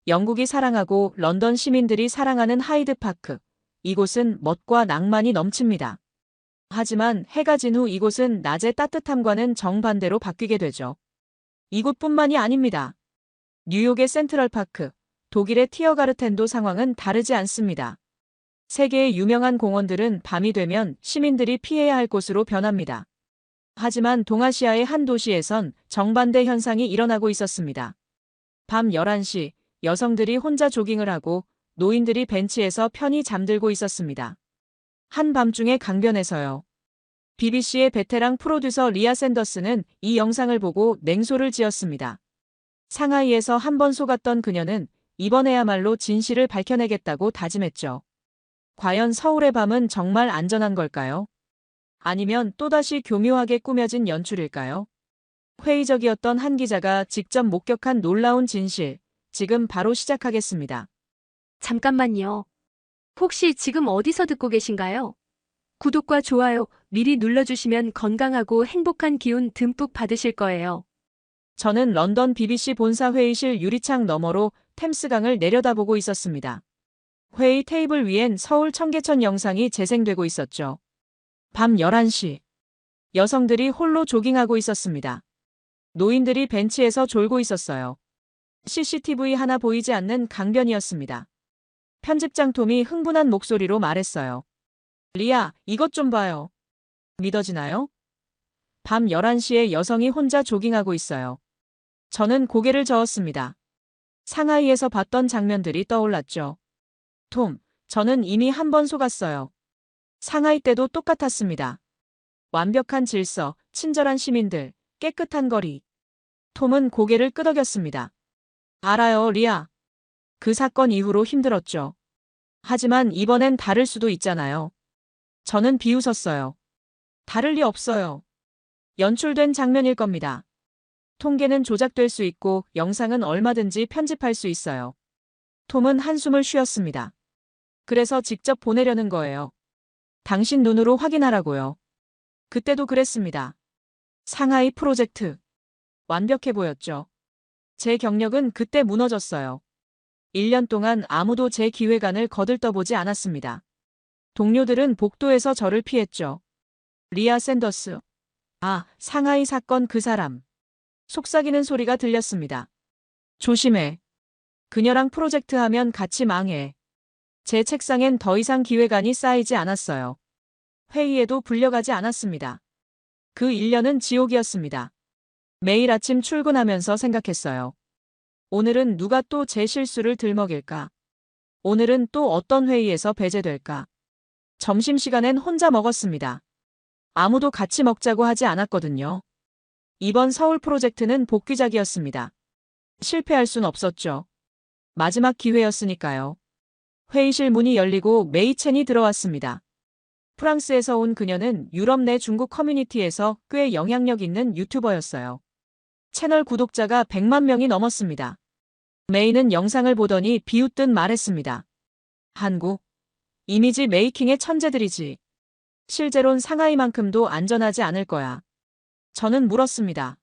영국이 사랑하고 런던 시민들이 사랑하는 하이드파크. 이곳은 멋과 낭만이 넘칩니다. 하지만 해가 진 후 이곳은 낮의 따뜻함과는 정반대로 바뀌게 되죠. 이곳뿐만이 아닙니다. 뉴욕의 센트럴파크, 독일의 티어가르텐도 상황은 다르지 않습니다. 세계의 유명한 공원들은 밤이 되면 시민들이 피해야 할 곳으로 변합니다. 하지만 동아시아의 한 도시에선 정반대 현상이 일어나고 있었습니다. 밤 11시, 여성들이 혼자 조깅을 하고 노인들이 벤치에서 편히 잠들고 있었습니다. 한밤중의 강변에서요. BBC의 베테랑 프로듀서 리아 샌더스는 이 영상을 보고 냉소를 지었습니다. 상하이에서 한 번 속았던 그녀는 이번에야말로 진실을 밝혀내겠다고 다짐했죠. 과연 서울의 밤은 정말 안전한 걸까요? 아니면 또다시 교묘하게 꾸며진 연출일까요? 회의적이었던 한 기자가 직접 목격한 놀라운 진실, 지금 바로 시작하겠습니다. 잠깐만요. 혹시 지금 어디서 듣고 계신가요? 구독과 좋아요 미리 눌러주시면 건강하고 행복한 기운 듬뿍 받으실 거예요. 저는 런던 BBC 본사 회의실 유리창 너머로 템스강을 내려다보고 있었습니다. 회의 테이블 위엔 서울 청계천 영상이 재생되고 있었죠. 밤 11시. 여성들이 홀로 조깅하고 있었습니다. 노인들이 벤치에서 졸고 있었어요. CCTV 하나 보이지 않는 강변이었습니다. 편집장 톰이 흥분한 목소리로 말했어요. 리아, 이것 좀 봐요. 믿어지나요? 밤 11시에 여성이 혼자 조깅하고 있어요. 저는 고개를 저었습니다. 상하이에서 봤던 장면들이 떠올랐죠. 톰, 저는 이미 한 번 속았어요. 상하이 때도 똑같았습니다. 완벽한 질서, 친절한 시민들, 깨끗한 거리. 톰은 고개를 끄덕였습니다. 알아요, 리아. 그 사건 이후로 힘들었죠. 하지만 이번엔 다를 수도 있잖아요. 저는 비웃었어요. 다를 리 없어요. 연출된 장면일 겁니다. 통계는 조작될 수 있고 영상은 얼마든지 편집할 수 있어요. 톰은 한숨을 쉬었습니다. 그래서 직접 보내려는 거예요. 당신 눈으로 확인하라고요. 그때도 그랬습니다. 상하이 프로젝트. 완벽해 보였죠. 제 경력은 그때 무너졌어요. 1년 동안 아무도 제 기획안을 거들떠보지 않았습니다. 동료들은 복도에서 저를 피했죠. 리아 샌더스. 아, 상하이 사건 그 사람. 속삭이는 소리가 들렸습니다. 조심해. 그녀랑 프로젝트 하면 같이 망해. 제 책상엔 더 이상 기획안이 쌓이지 않았어요. 회의에도 불려가지 않았습니다. 그 1년은 지옥이었습니다. 매일 아침 출근하면서 생각했어요. 오늘은 누가 또 제 실수를 들먹일까? 오늘은 또 어떤 회의에서 배제될까? 점심시간엔 혼자 먹었습니다. 아무도 같이 먹자고 하지 않았거든요. 이번 서울 프로젝트는 복귀작이었습니다. 실패할 순 없었죠. 마지막 기회였으니까요. 회의실 문이 열리고 메이 첸이 들어왔습니다. 프랑스에서 온 그녀는 유럽 내 중국 커뮤니티에서 꽤 영향력 있는 유튜버였어요. 채널 구독자가 100만 명이 넘었습니다. 메이는 영상을 보더니 비웃듯 말했습니다. 한국. 이미지 메이킹의 천재들이지. 실제론 상하이만큼도 안전하지 않을 거야. 저는 물었습니다.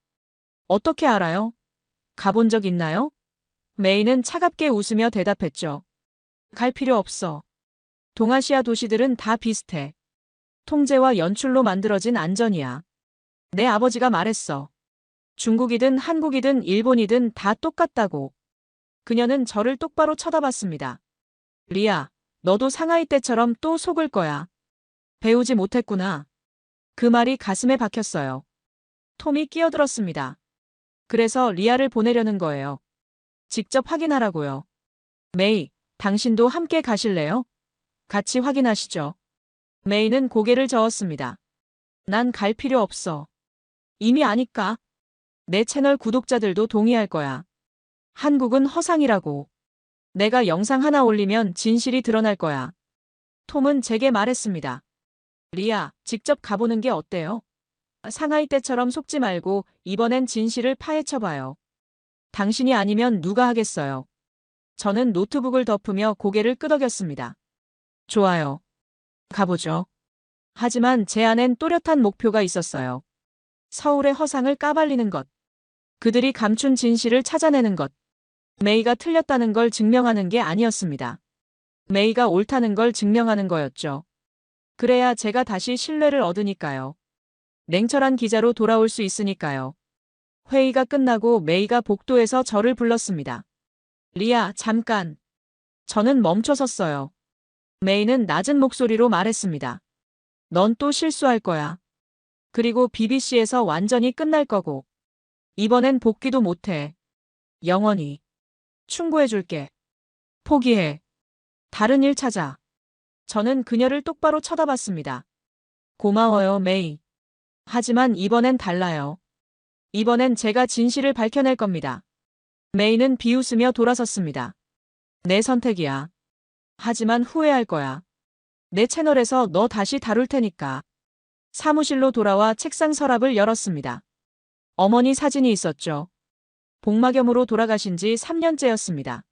어떻게 알아요? 가본 적 있나요? 메이는 차갑게 웃으며 대답했죠. 갈 필요 없어. 동아시아 도시들은 다 비슷해. 통제와 연출로 만들어진 안전이야. 내 아버지가 말했어. 중국이든 한국이든 일본이든 다 똑같다고. 그녀는 저를 똑바로 쳐다봤습니다. 리아, 너도 상하이 때처럼 또 속을 거야. 배우지 못했구나. 그 말이 가슴에 박혔어요. 톰이 끼어들었습니다. 그래서 리아를 보내려는 거예요. 직접 확인하라고요. 메이, 당신도 함께 가실래요? 같이 확인하시죠. 메이는 고개를 저었습니다. 난 갈 필요 없어. 이미 아니까. 내 채널 구독자들도 동의할 거야. 한국은 허상이라고. 내가 영상 하나 올리면 진실이 드러날 거야. 톰은 제게 말했습니다. 리아, 직접 가보는 게 어때요? 상하이 때처럼 속지 말고 이번엔 진실을 파헤쳐봐요. 당신이 아니면 누가 하겠어요? 저는 노트북을 덮으며 고개를 끄덕였습니다. 좋아요. 가보죠. 하지만 제 안엔 또렷한 목표가 있었어요. 서울의 허상을 까발리는 것. 그들이 감춘 진실을 찾아내는 것. 메이가 틀렸다는 걸 증명하는 게 아니었습니다. 메이가 옳다는 걸 증명하는 거였죠. 그래야 제가 다시 신뢰를 얻으니까요. 냉철한 기자로 돌아올 수 있으니까요. 회의가 끝나고 메이가 복도에서 저를 불렀습니다. 리아, 잠깐. 저는 멈춰섰어요. 메이는 낮은 목소리로 말했습니다. 넌 또 실수할 거야. 그리고 BBC에서 완전히 끝날 거고. 이번엔 복귀도 못해. 영원히. 충고해줄게. 포기해. 다른 일 찾아. 저는 그녀를 똑바로 쳐다봤습니다. 고마워요, 메이. 하지만 이번엔 달라요. 이번엔 제가 진실을 밝혀낼 겁니다. 메이는 비웃으며 돌아섰습니다. 내 선택이야. 하지만 후회할 거야. 내 채널에서 너 다시 다룰 테니까. 사무실로 돌아와 책상 서랍을 열었습니다. 어머니 사진이 있었죠. 복막염으로 돌아가신 지 3년째였습니다.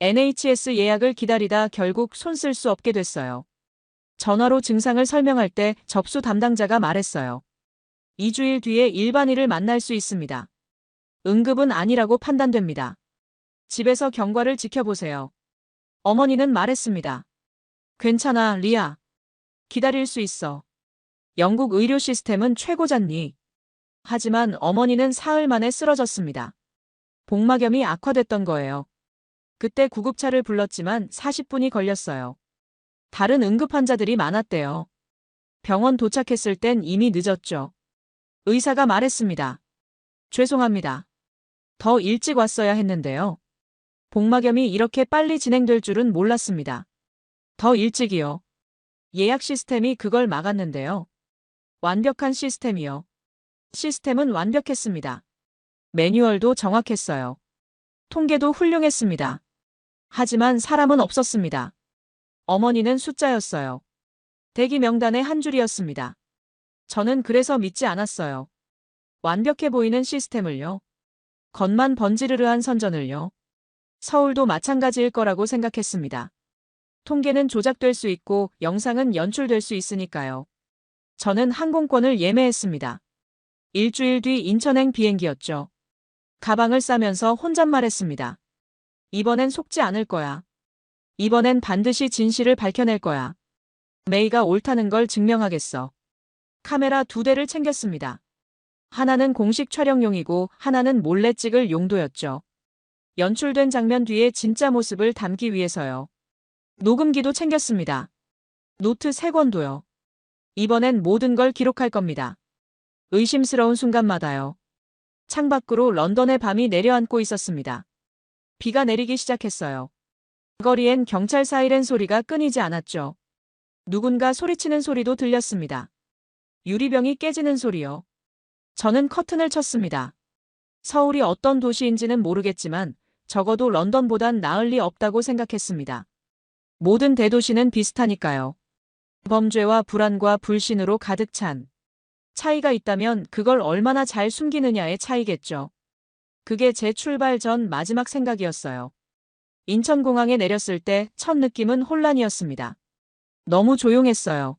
NHS 예약을 기다리다 결국 손 쓸 수 없게 됐어요. 전화로 증상을 설명할 때 접수 담당자가 말했어요. 2주일 뒤에 일반의를 만날 수 있습니다. 응급은 아니라고 판단됩니다. 집에서 경과를 지켜보세요. 어머니는 말했습니다. 괜찮아, 리아. 기다릴 수 있어. 영국 의료 시스템은 최고잖니. 하지만 어머니는 사흘 만에 쓰러졌습니다. 복막염이 악화됐던 거예요. 그때 구급차를 불렀지만 40분이 걸렸어요. 다른 응급 환자들이 많았대요. 병원 도착했을 땐 이미 늦었죠. 의사가 말했습니다. 죄송합니다. 더 일찍 왔어야 했는데요. 복막염이 이렇게 빨리 진행될 줄은 몰랐습니다. 더 일찍이요. 예약 시스템이 그걸 막았는데요. 완벽한 시스템이요. 시스템은 완벽했습니다. 매뉴얼도 정확했어요. 통계도 훌륭했습니다. 하지만 사람은 없었습니다. 어머니는 숫자였어요. 대기 명단의 한 줄이었습니다. 저는 그래서 믿지 않았어요. 완벽해 보이는 시스템을요. 겉만 번지르르한 선전을요. 서울도 마찬가지일 거라고 생각했습니다. 통계는 조작될 수 있고 영상은 연출될 수 있으니까요. 저는 항공권을 예매했습니다. 일주일 뒤 인천행 비행기였죠. 가방을 싸면서 혼잣말했습니다. 이번엔 속지 않을 거야. 이번엔 반드시 진실을 밝혀낼 거야. 메이가 옳다는 걸 증명하겠어. 카메라 2대를 챙겼습니다. 하나는 공식 촬영용이고 하나는 몰래 찍을 용도였죠. 연출된 장면 뒤에 진짜 모습을 담기 위해서요. 녹음기도 챙겼습니다. 노트 3권도요. 이번엔 모든 걸 기록할 겁니다. 의심스러운 순간마다요. 창밖으로 런던의 밤이 내려앉고 있었습니다. 비가 내리기 시작했어요. 거리엔 경찰 사이렌 소리가 끊이지 않았죠. 누군가 소리치는 소리도 들렸습니다. 유리병이 깨지는 소리요. 저는 커튼을 쳤습니다. 서울이 어떤 도시인지는 모르겠지만 적어도 런던보단 나을 리 없다고 생각했습니다. 모든 대도시는 비슷하니까요. 범죄와 불안과 불신으로 가득 찬. 차이가 있다면 그걸 얼마나 잘 숨기느냐의 차이겠죠. 그게 제 출발 전 마지막 생각이었어요. 인천공항에 내렸을 때 첫 느낌은 혼란이었습니다. 너무 조용했어요.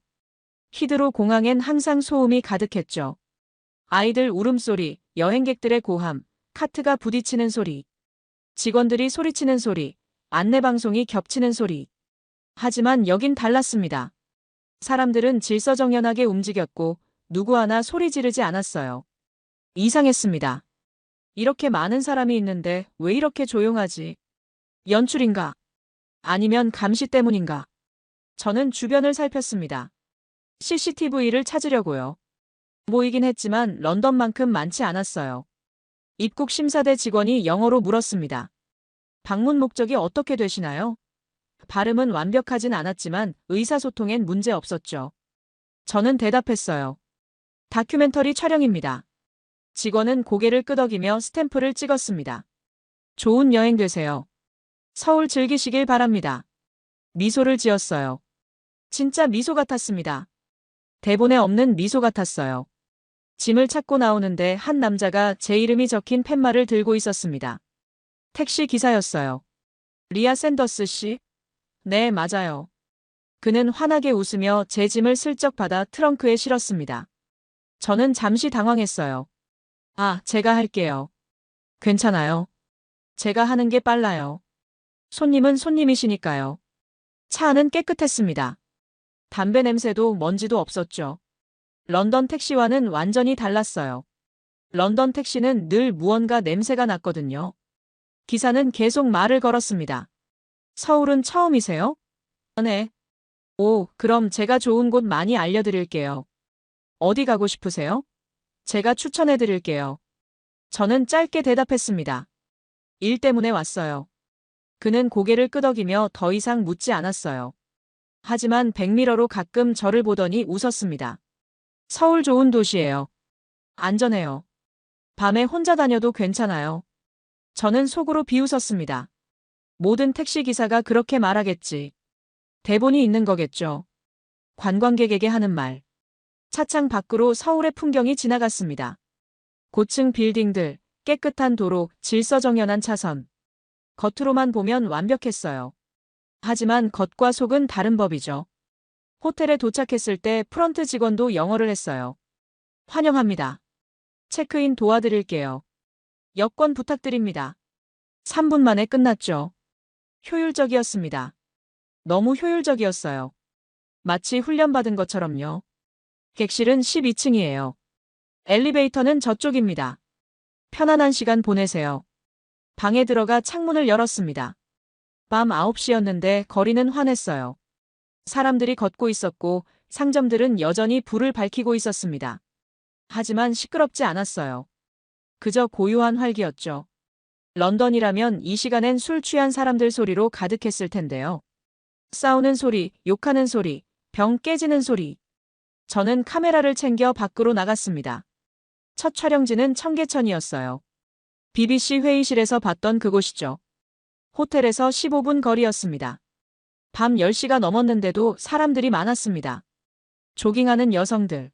히드로 공항엔 항상 소음이 가득했죠. 아이들 울음소리, 여행객들의 고함, 카트가 부딪히는 소리, 직원들이 소리치는 소리, 안내방송이 겹치는 소리. 하지만 여긴 달랐습니다. 사람들은 질서정연하게 움직였고 누구 하나 소리 지르지 않았어요. 이상했습니다. 이렇게 많은 사람이 있는데 왜 이렇게 조용하지? 연출인가? 아니면 감시 때문인가? 저는 주변을 살폈습니다. CCTV를 찾으려고요. 모이긴 했지만 런던만큼 많지 않았어요. 입국 심사대 직원이 영어로 물었습니다. 방문 목적이 어떻게 되시나요? 발음은 완벽하진 않았지만 의사소통엔 문제 없었죠. 저는 대답했어요. 다큐멘터리 촬영입니다. 직원은 고개를 끄덕이며 스탬프를 찍었습니다. 좋은 여행 되세요. 서울 즐기시길 바랍니다. 미소를 지었어요. 진짜 미소 같았습니다. 대본에 없는 미소 같았어요. 짐을 찾고 나오는데 한 남자가 제 이름이 적힌 팻말을 들고 있었습니다. 택시 기사였어요. 리아 샌더스 씨? 네, 맞아요. 그는 환하게 웃으며 제 짐을 슬쩍 받아 트렁크에 실었습니다. 저는 잠시 당황했어요. 아, 제가 할게요. 괜찮아요. 제가 하는 게 빨라요. 손님은 손님이시니까요. 차 안은 깨끗했습니다. 담배 냄새도 먼지도 없었죠. 런던 택시와는 완전히 달랐어요. 런던 택시는 늘 무언가 냄새가 났거든요. 기사는 계속 말을 걸었습니다. 서울은 처음이세요? 네. 오, 그럼 제가 좋은 곳 많이 알려드릴게요. 어디 가고 싶으세요? 제가 추천해드릴게요. 저는 짧게 대답했습니다. 일 때문에 왔어요. 그는 고개를 끄덕이며 더 이상 묻지 않았어요. 하지만 백미러로 가끔 저를 보더니 웃었습니다. 서울 좋은 도시예요. 안전해요. 밤에 혼자 다녀도 괜찮아요. 저는 속으로 비웃었습니다. 모든 택시기사가 그렇게 말하겠지. 대본이 있는 거겠죠. 관광객에게 하는 말. 차창 밖으로 서울의 풍경이 지나갔습니다. 고층 빌딩들, 깨끗한 도로, 질서정연한 차선. 겉으로만 보면 완벽했어요. 하지만 겉과 속은 다른 법이죠. 호텔에 도착했을 때 프런트 직원도 영어를 했어요. 환영합니다. 체크인 도와드릴게요. 여권 부탁드립니다. 3분 만에 끝났죠. 효율적이었습니다. 너무 효율적이었어요. 마치 훈련받은 것처럼요. 객실은 12층이에요. 엘리베이터는 저쪽입니다. 편안한 시간 보내세요. 방에 들어가 창문을 열었습니다. 밤 9시였는데 거리는 환했어요. 사람들이 걷고 있었고 상점들은 여전히 불을 밝히고 있었습니다. 하지만 시끄럽지 않았어요. 그저 고요한 활기였죠. 런던이라면 이 시간엔 술 취한 사람들 소리로 가득했을 텐데요. 싸우는 소리, 욕하는 소리, 병 깨지는 소리. 저는 카메라를 챙겨 밖으로 나갔습니다. 첫 촬영지는 청계천이었어요. BBC 회의실에서 봤던 그곳이죠. 호텔에서 15분 거리였습니다. 밤 10시가 넘었는데도 사람들이 많았습니다. 조깅하는 여성들,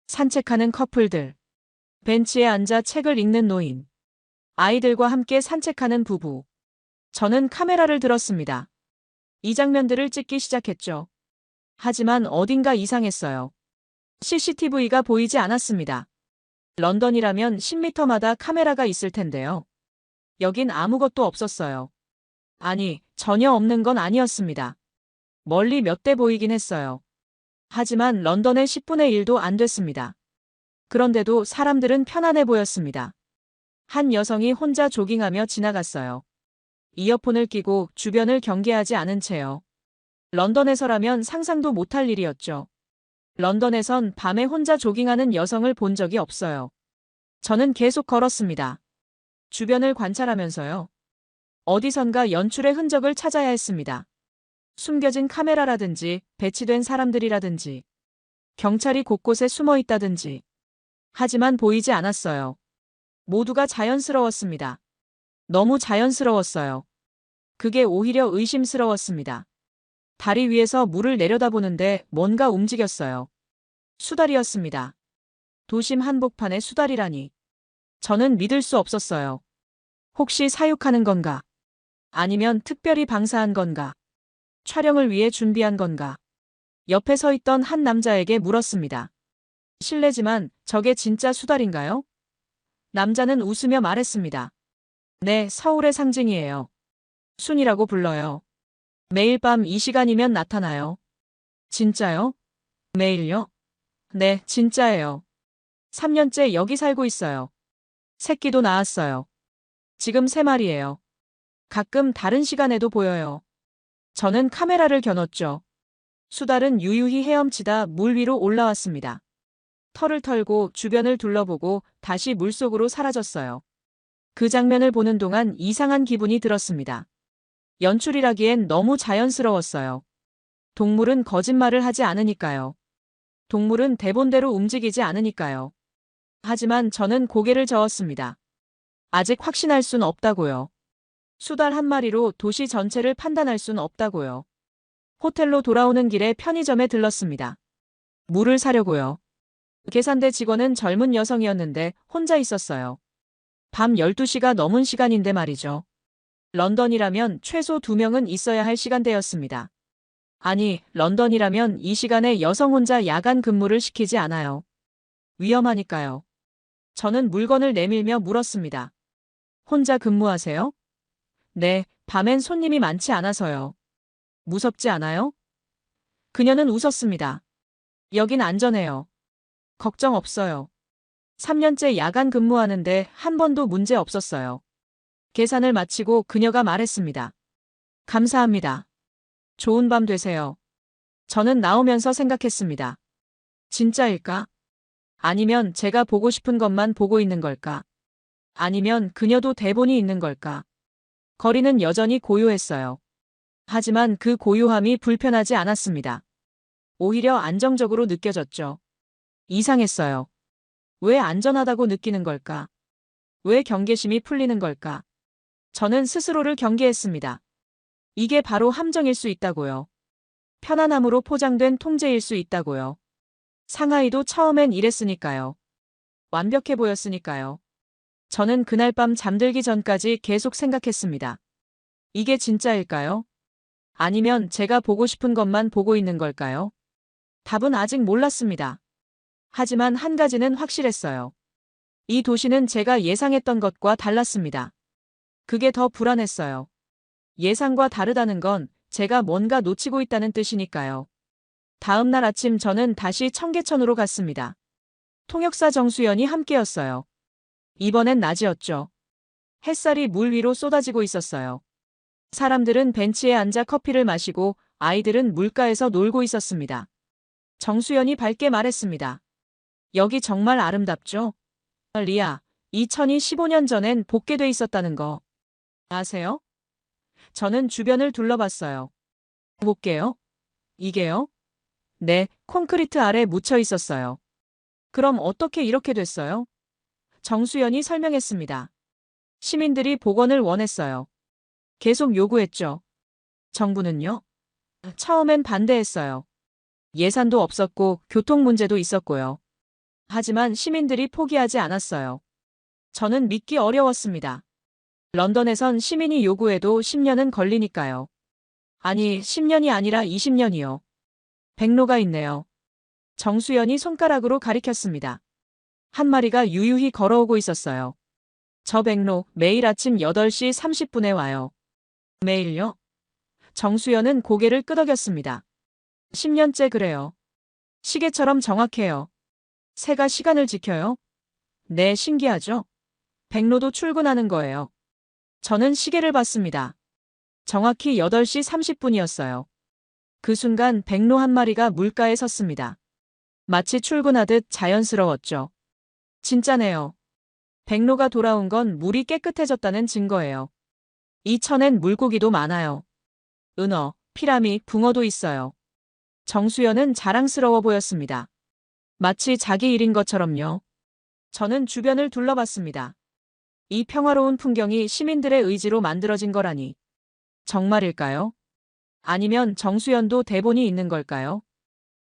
산책하는 커플들, 벤치에 앉아 책을 읽는 노인, 아이들과 함께 산책하는 부부. 저는 카메라를 들었습니다. 이 장면들을 찍기 시작했죠. 하지만 어딘가 이상했어요. CCTV가 보이지 않았습니다. 런던이라면 10m마다 카메라가 있을 텐데요. 여긴 아무것도 없었어요. 아니, 전혀 없는 건 아니었습니다. 멀리 몇 대 보이긴 했어요. 하지만 런던의 10분의 1도 안 됐습니다. 그런데도 사람들은 편안해 보였습니다. 한 여성이 혼자 조깅하며 지나갔어요. 이어폰을 끼고 주변을 경계하지 않은 채요. 런던에서라면 상상도 못할 일이었죠. 런던에선 밤에 혼자 조깅하는 여성을 본 적이 없어요. 저는 계속 걸었습니다. 주변을 관찰하면서요. 어디선가 연출의 흔적을 찾아야 했습니다. 숨겨진 카메라라든지 배치된 사람들이라든지 경찰이 곳곳에 숨어 있다든지. 하지만 보이지 않았어요. 모두가 자연스러웠습니다. 너무 자연스러웠어요. 그게 오히려 의심스러웠습니다. 다리 위에서 물을 내려다보는데 뭔가 움직였어요. 수달이었습니다. 도심 한복판의 수달이라니. 저는 믿을 수 없었어요. 혹시 사육하는 건가? 아니면 특별히 방사한 건가? 촬영을 위해 준비한 건가? 옆에 서 있던 한 남자에게 물었습니다. 실례지만 저게 진짜 수달인가요? 남자는 웃으며 말했습니다. 네, 서울의 상징이에요. 순이라고 불러요. 매일 밤 이 시간이면 나타나요. 진짜요? 매일요? 네, 진짜예요. 3년째 여기 살고 있어요. 새끼도 낳았어요. 지금 3마리예요. 가끔 다른 시간에도 보여요. 저는 카메라를 겨눴죠. 수달은 유유히 헤엄치다 물 위로 올라왔습니다. 털을 털고 주변을 둘러보고 다시 물속으로 사라졌어요. 그 장면을 보는 동안 이상한 기분이 들었습니다. 연출이라기엔 너무 자연스러웠어요. 동물은 거짓말을 하지 않으니까요. 동물은 대본대로 움직이지 않으니까요. 하지만 저는 고개를 저었습니다. 아직 확신할 순 없다고요. 수달 한 마리로 도시 전체를 판단할 순 없다고요. 호텔로 돌아오는 길에 편의점에 들렀습니다. 물을 사려고요. 계산대 직원은 젊은 여성이었는데 혼자 있었어요. 밤 12시가 넘은 시간인데 말이죠. 런던이라면 최소 2명은 있어야 할 시간대였습니다. 아니, 런던이라면 이 시간에 여성 혼자 야간 근무를 시키지 않아요. 위험하니까요. 저는 물건을 내밀며 물었습니다. 혼자 근무하세요? 네, 밤엔 손님이 많지 않아서요. 무섭지 않아요? 그녀는 웃었습니다. 여긴 안전해요. 걱정 없어요. 3년째 야간 근무하는데 한 번도 문제 없었어요. 계산을 마치고 그녀가 말했습니다. 감사합니다. 좋은 밤 되세요. 저는 나오면서 생각했습니다. 진짜일까? 아니면 제가 보고 싶은 것만 보고 있는 걸까? 아니면 그녀도 대본이 있는 걸까? 거리는 여전히 고요했어요. 하지만 그 고요함이 불편하지 않았습니다. 오히려 안정적으로 느껴졌죠. 이상했어요. 왜 안전하다고 느끼는 걸까? 왜 경계심이 풀리는 걸까? 저는 스스로를 경계했습니다. 이게 바로 함정일 수 있다고요. 편안함으로 포장된 통제일 수 있다고요. 상하이도 처음엔 이랬으니까요. 완벽해 보였으니까요. 저는 그날 밤 잠들기 전까지 계속 생각했습니다. 이게 진짜일까요? 아니면 제가 보고 싶은 것만 보고 있는 걸까요? 답은 아직 몰랐습니다. 하지만 한 가지는 확실했어요. 이 도시는 제가 예상했던 것과 달랐습니다. 그게 더 불안했어요. 예상과 다르다는 건 제가 뭔가 놓치고 있다는 뜻이니까요. 다음 날 아침 저는 다시 청계천으로 갔습니다. 통역사 정수연이 함께였어요. 이번엔 낮이었죠. 햇살이 물 위로 쏟아지고 있었어요. 사람들은 벤치에 앉아 커피를 마시고 아이들은 물가에서 놀고 있었습니다. 정수연이 밝게 말했습니다. 여기 정말 아름답죠? 리아, 2015년 전엔 복개돼 있었다는 거 아세요? 저는 주변을 둘러봤어요. 복개요? 이게요? 네, 콘크리트 아래 묻혀 있었어요. 그럼 어떻게 이렇게 됐어요? 정수연이 설명했습니다. 시민들이 복원을 원했어요. 계속 요구했죠. 정부는요? 처음엔 반대했어요. 예산도 없었고 교통 문제도 있었고요. 하지만 시민들이 포기하지 않았어요. 저는 믿기 어려웠습니다. 런던에선 시민이 요구해도 10년은 걸리니까요. 아니, 10년이 아니라 20년이요. 백로가 있네요. 정수연이 손가락으로 가리켰습니다. 한 마리가 유유히 걸어오고 있었어요. 저 백로 매일 아침 8시 30분에 와요. 매일요? 정수연은 고개를 끄덕였습니다. 10년째 그래요. 시계처럼 정확해요. 새가 시간을 지켜요? 네, 신기하죠? 백로도 출근하는 거예요. 저는 시계를 봤습니다. 정확히 8시 30분이었어요. 그 순간 백로 한 마리가 물가에 섰습니다. 마치 출근하듯 자연스러웠죠. 진짜네요. 백로가 돌아온 건 물이 깨끗해졌다는 증거예요. 이 천엔 물고기도 많아요. 은어, 피라미, 붕어도 있어요. 정수연은 자랑스러워 보였습니다. 마치 자기 일인 것처럼요. 저는 주변을 둘러봤습니다. 이 평화로운 풍경이 시민들의 의지로 만들어진 거라니. 정말일까요? 아니면 정수연도 대본이 있는 걸까요?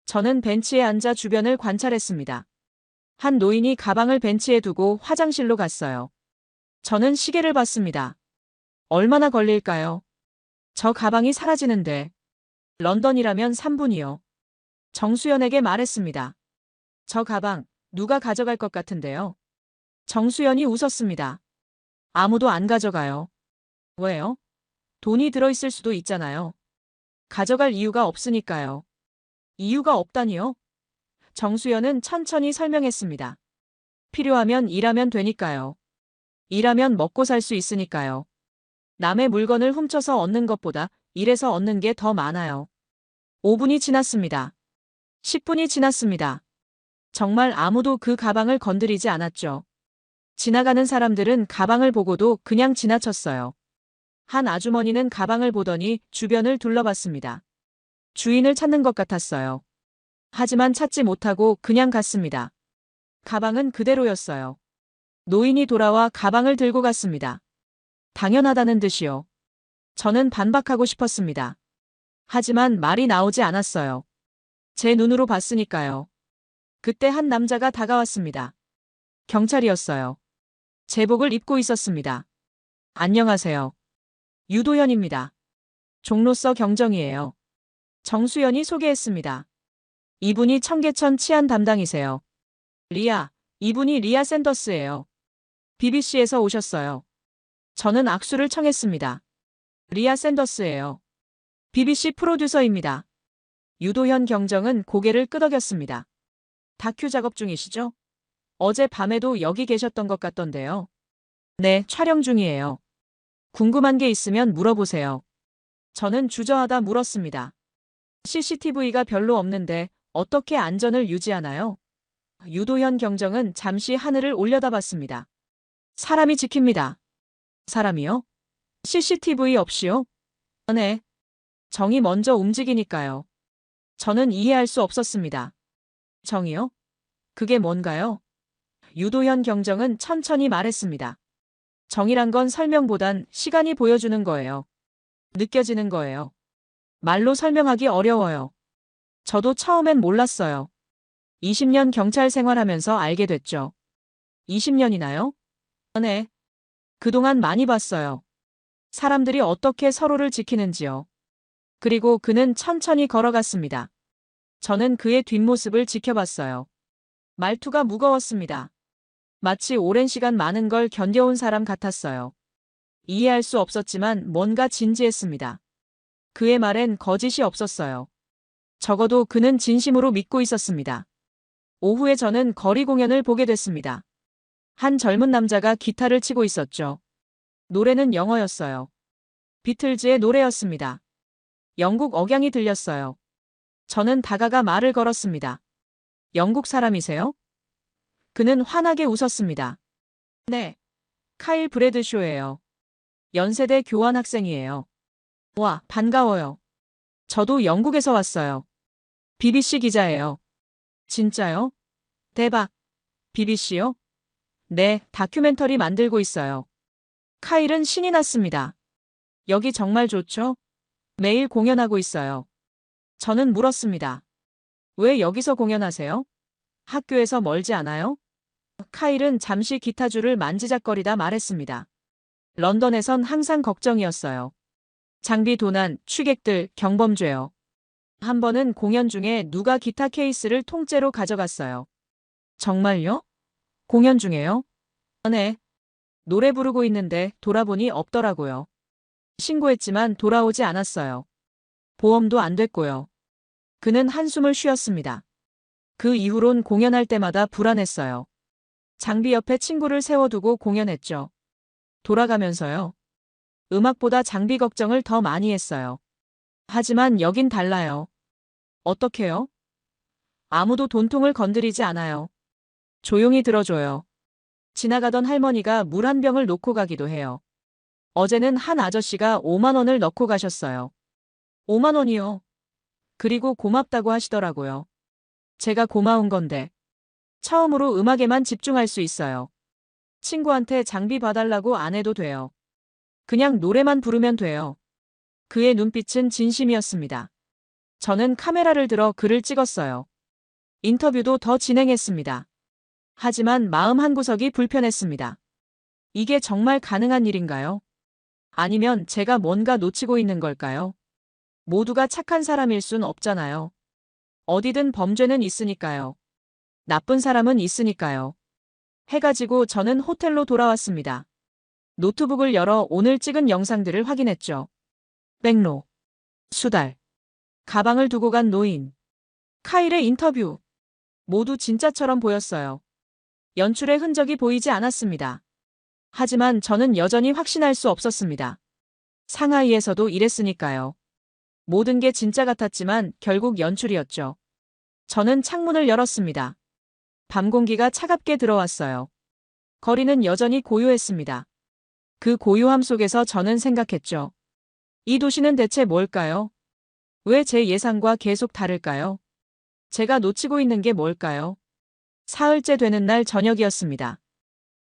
저는 벤치에 앉아 주변을 관찰했습니다. 한 노인이 가방을 벤치에 두고 화장실로 갔어요. 저는 시계를 봤습니다. 얼마나 걸릴까요? 저 가방이 사라지는데. 런던이라면 3분이요. 정수연에게 말했습니다. 저 가방 누가 가져갈 것 같은데요? 정수연이 웃었습니다. 아무도 안 가져가요. 왜요? 돈이 들어있을 수도 있잖아요. 가져갈 이유가 없으니까요. 이유가 없다니요? 정수연은 천천히 설명했습니다. 필요하면 일하면 되니까요. 일하면 먹고 살 수 있으니까요. 남의 물건을 훔쳐서 얻는 것보다 일해서 얻는 게 더 많아요. 5분이 지났습니다. 10분이 지났습니다. 정말 아무도 그 가방을 건드리지 않았죠. 지나가는 사람들은 가방을 보고도 그냥 지나쳤어요. 한 아주머니는 가방을 보더니 주변을 둘러봤습니다. 주인을 찾는 것 같았어요. 하지만 찾지 못하고 그냥 갔습니다. 가방은 그대로였어요. 노인이 돌아와 가방을 들고 갔습니다. 당연하다는 듯이요. 저는 반박하고 싶었습니다. 하지만 말이 나오지 않았어요. 제 눈으로 봤으니까요. 그때 한 남자가 다가왔습니다. 경찰이었어요. 제복을 입고 있었습니다. 안녕하세요. 유도현입니다. 종로서 경정이에요. 정수연이 소개했습니다. 이분이 청계천 치안 담당이세요. 리아, 이분이 리아 샌더스예요. BBC에서 오셨어요. 저는 악수를 청했습니다. 리아 샌더스예요. BBC 프로듀서입니다. 유도현 경정은 고개를 끄덕였습니다. 다큐 작업 중이시죠? 어제 밤에도 여기 계셨던 것 같던데요. 네, 촬영 중이에요. 궁금한 게 있으면 물어보세요. 저는 주저하다 물었습니다. CCTV가 별로 없는데 어떻게 안전을 유지하나요? 유도현 경정은 잠시 하늘을 올려다봤습니다. 사람이 지킵니다. 사람이요? CCTV 없이요? 네. 정이 먼저 움직이니까요. 저는 이해할 수 없었습니다. 정이요? 그게 뭔가요? 유도현 경정은 천천히 말했습니다. 정이란 건 설명보단 시간이 보여주는 거예요. 느껴지는 거예요. 말로 설명하기 어려워요. 저도 처음엔 몰랐어요. 20년 경찰 생활하면서 알게 됐죠. 20년이나요? 네. 그동안 많이 봤어요. 사람들이 어떻게 서로를 지키는지요. 그리고 그는 천천히 걸어갔습니다. 저는 그의 뒷모습을 지켜봤어요. 말투가 무거웠습니다. 마치 오랜 시간 많은 걸 견뎌온 사람 같았어요. 이해할 수 없었지만 뭔가 진지했습니다. 그의 말엔 거짓이 없었어요. 적어도 그는 진심으로 믿고 있었습니다. 오후에 저는 거리 공연을 보게 됐습니다. 한 젊은 남자가 기타를 치고 있었죠. 노래는 영어였어요. 비틀즈의 노래였습니다. 영국 억양이 들렸어요. 저는 다가가 말을 걸었습니다. 영국 사람이세요? 그는 환하게 웃었습니다. 네. 카일 브래드쇼예요. 연세대 교환 학생이에요. 와, 반가워요. 저도 영국에서 왔어요. BBC 기자예요. 진짜요? 대박. BBC요? 네, 다큐멘터리 만들고 있어요. 카일은 신이 났습니다. 여기 정말 좋죠? 매일 공연하고 있어요. 저는 물었습니다. 왜 여기서 공연하세요? 학교에서 멀지 않아요? 카일은 잠시 기타줄을 만지작거리다 말했습니다. 런던에선 항상 걱정이었어요. 장비 도난, 취객들, 경범죄요. 한 번은 공연 중에 누가 기타 케이스를 통째로 가져갔어요. 정말요? 공연 중에요? 네. 노래 부르고 있는데 돌아보니 없더라고요. 신고했지만 돌아오지 않았어요. 보험도 안 됐고요. 그는 한숨을 쉬었습니다. 그 이후론 공연할 때마다 불안했어요. 장비 옆에 친구를 세워두고 공연했죠. 돌아가면서요. 음악보다 장비 걱정을 더 많이 했어요. 하지만 여긴 달라요. 어떻게요? 아무도 돈통을 건드리지 않아요. 조용히 들어줘요. 지나가던 할머니가 물 한 병을 놓고 가기도 해요. 어제는 한 아저씨가 5만 원을 넣고 가셨어요. 5만 원이요. 그리고 고맙다고 하시더라고요. 제가 고마운 건데. 처음으로 음악에만 집중할 수 있어요. 친구한테 장비 봐달라고 안 해도 돼요. 그냥 노래만 부르면 돼요. 그의 눈빛은 진심이었습니다. 저는 카메라를 들어 그를 찍었어요. 인터뷰도 더 진행했습니다. 하지만 마음 한구석이 불편했습니다. 이게 정말 가능한 일인가요? 아니면 제가 뭔가 놓치고 있는 걸까요? 모두가 착한 사람일 순 없잖아요. 어디든 범죄는 있으니까요. 나쁜 사람은 있으니까요. 해가 지고 저는 호텔로 돌아왔습니다. 노트북을 열어 오늘 찍은 영상들을 확인했죠. 백로, 수달, 가방을 두고 간 노인, 카일의 인터뷰. 모두 진짜처럼 보였어요. 연출의 흔적이 보이지 않았습니다. 하지만 저는 여전히 확신할 수 없었습니다. 상하이에서도 이랬으니까요. 모든 게 진짜 같았지만 결국 연출이었죠. 저는 창문을 열었습니다. 밤 공기가 차갑게 들어왔어요. 거리는 여전히 고요했습니다. 그 고요함 속에서 저는 생각했죠. 이 도시는 대체 뭘까요? 왜 제 예상과 계속 다를까요? 제가 놓치고 있는 게 뭘까요? 사흘째 되는 날 저녁이었습니다.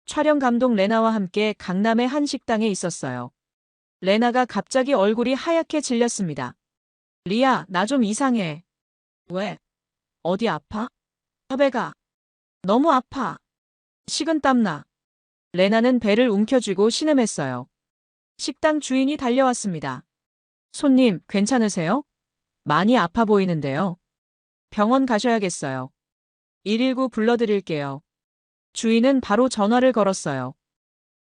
촬영 감독 레나와 함께 강남의 한 식당에 있었어요. 레나가 갑자기 얼굴이 하얗게 질렸습니다. 리아, 나 좀 이상해. 왜? 어디 아파? 배가. 너무 아파. 식은땀 나. 레나는 배를 움켜쥐고 신음했어요. 식당 주인이 달려왔습니다. 손님, 괜찮으세요? 많이 아파 보이는데요. 병원 가셔야겠어요. 119 불러드릴게요. 주인은 바로 전화를 걸었어요.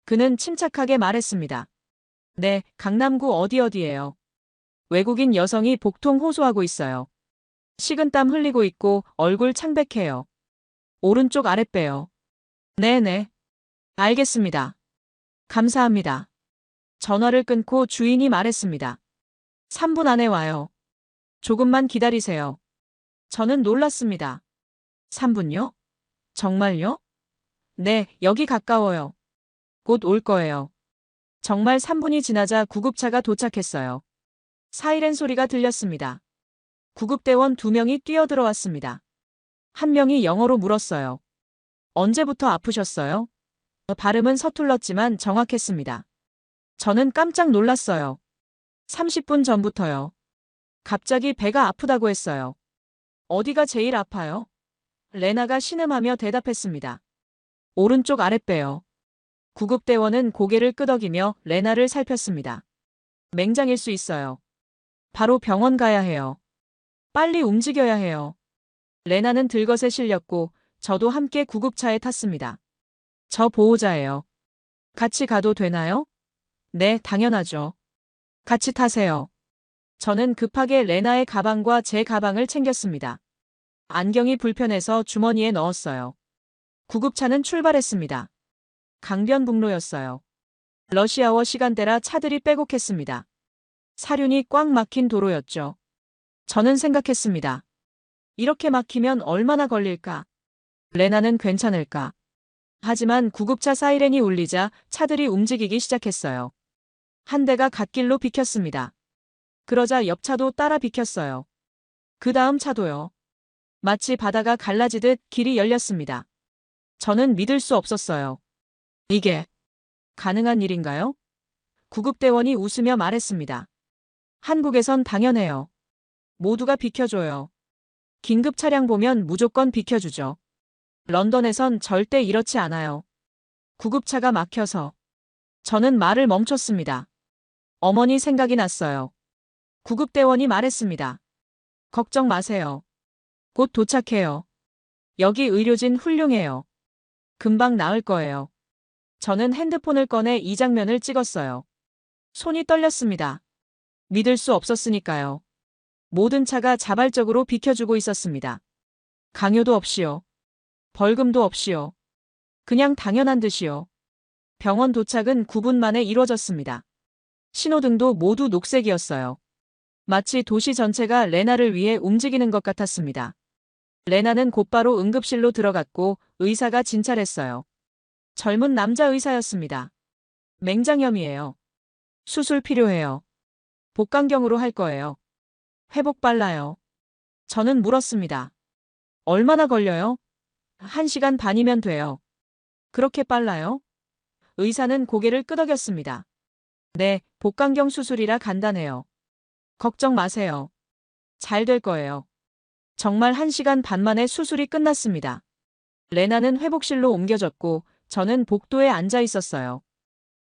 그는 침착하게 말했습니다. 네, 강남구 어디예요. 외국인 여성이 복통 호소하고 있어요. 식은땀 흘리고 있고 얼굴 창백해요. 오른쪽 아랫배요. 네네. 알겠습니다. 감사합니다. 전화를 끊고 주인이 말했습니다. 3분 안에 와요. 조금만 기다리세요. 저는 놀랐습니다. 3분요? 정말요? 네, 여기 가까워요. 곧 올 거예요. 정말 3분이 지나자 구급차가 도착했어요. 사이렌 소리가 들렸습니다. 구급대원 2명이 뛰어들어왔습니다. 한 명이 영어로 물었어요. 언제부터 아프셨어요? 발음은 서툴렀지만 정확했습니다. 저는 깜짝 놀랐어요. 30분 전부터요. 갑자기 배가 아프다고 했어요. 어디가 제일 아파요? 레나가 신음하며 대답했습니다. 오른쪽 아랫배요. 구급대원은 고개를 끄덕이며 레나를 살폈습니다. 맹장일 수 있어요. 바로 병원 가야 해요. 빨리 움직여야 해요. 레나는 들것에 실렸고 저도 함께 구급차에 탔습니다. 저 보호자예요. 같이 가도 되나요? 네, 당연하죠. 같이 타세요. 저는 급하게 레나의 가방과 제 가방을 챙겼습니다. 안경이 불편해서 주머니에 넣었어요. 구급차는 출발했습니다. 강변북로였어요. 러시아워 시간대라 차들이 빼곡했습니다. 사륜이 꽉 막힌 도로였죠. 저는 생각했습니다. 이렇게 막히면 얼마나 걸릴까? 레나는 괜찮을까? 하지만 구급차 사이렌이 울리자 차들이 움직이기 시작했어요. 한 대가 갓길로 비켰습니다. 그러자 옆차도 따라 비켰어요. 그 다음 차도요. 마치 바다가 갈라지듯 길이 열렸습니다. 저는 믿을 수 없었어요. 이게 가능한 일인가요? 구급대원이 웃으며 말했습니다. 한국에선 당연해요. 모두가 비켜줘요. 긴급 차량 보면 무조건 비켜주죠. 런던에선 절대 이렇지 않아요. 구급차가 막혀서. 저는 말을 멈췄습니다. 어머니 생각이 났어요. 구급대원이 말했습니다. 걱정 마세요. 곧 도착해요. 여기 의료진 훌륭해요. 금방 나을 거예요. 저는 핸드폰을 꺼내 이 장면을 찍었어요. 손이 떨렸습니다. 믿을 수 없었으니까요. 모든 차가 자발적으로 비켜주고 있었습니다. 강요도 없이요. 벌금도 없이요. 그냥 당연한 듯이요. 병원 도착은 9분 만에 이루어졌습니다. 신호등도 모두 녹색이었어요. 마치 도시 전체가 레나를 위해 움직이는 것 같았습니다. 레나는 곧바로 응급실로 들어갔고 의사가 진찰했어요. 젊은 남자 의사였습니다. 맹장염이에요. 수술 필요해요. 복강경으로 할 거예요. 회복 빨라요. 저는 물었습니다. 얼마나 걸려요? 1시간 반이면 돼요. 그렇게 빨라요? 의사는 고개를 끄덕였습니다. 네, 복강경 수술이라 간단해요. 걱정 마세요. 잘 될 거예요. 정말 1시간 반 만에 수술이 끝났습니다. 레나는 회복실로 옮겨졌고 저는 복도에 앉아 있었어요.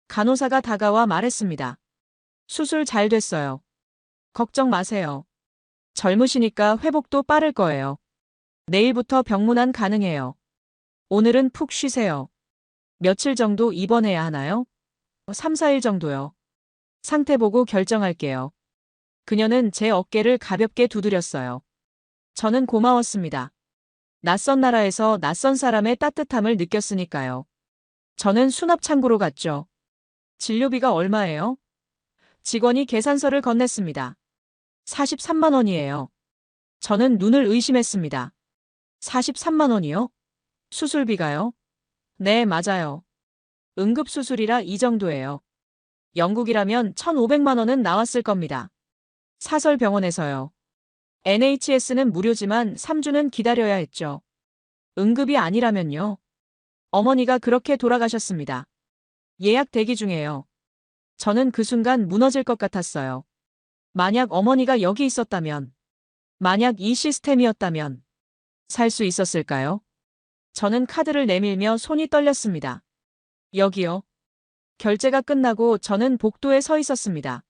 간호사가 다가와 말했습니다. 수술 잘 됐어요. 걱정 마세요. 젊으시니까 회복도 빠를 거예요. 내일부터 병문안 가능해요. 오늘은 푹 쉬세요. 며칠 정도 입원해야 하나요? 3, 4일 정도요. 상태 보고 결정할게요. 그녀는 제 어깨를 가볍게 두드렸어요. 저는 고마웠습니다. 낯선 나라에서 낯선 사람의 따뜻함을 느꼈으니까요. 저는 수납창고로 갔죠. 진료비가 얼마예요? 직원이 계산서를 건넸습니다. 43만 원이에요. 저는 눈을 의심했습니다. 43만 원이요? 수술비가요? 네, 맞아요. 응급수술이라 이 정도예요. 영국이라면 1,500만 원은 나왔을 겁니다. 사설병원에서요. NHS는 무료지만 3주는 기다려야 했죠. 응급이 아니라면요. 어머니가 그렇게 돌아가셨습니다. 예약 대기 중이에요. 저는 그 순간 무너질 것 같았어요. 만약 어머니가 여기 있었다면, 만약 이 시스템이었다면, 살 수 있었을까요? 저는 카드를 내밀며 손이 떨렸습니다. 여기요. 결제가 끝나고 저는 복도에 서 있었습니다.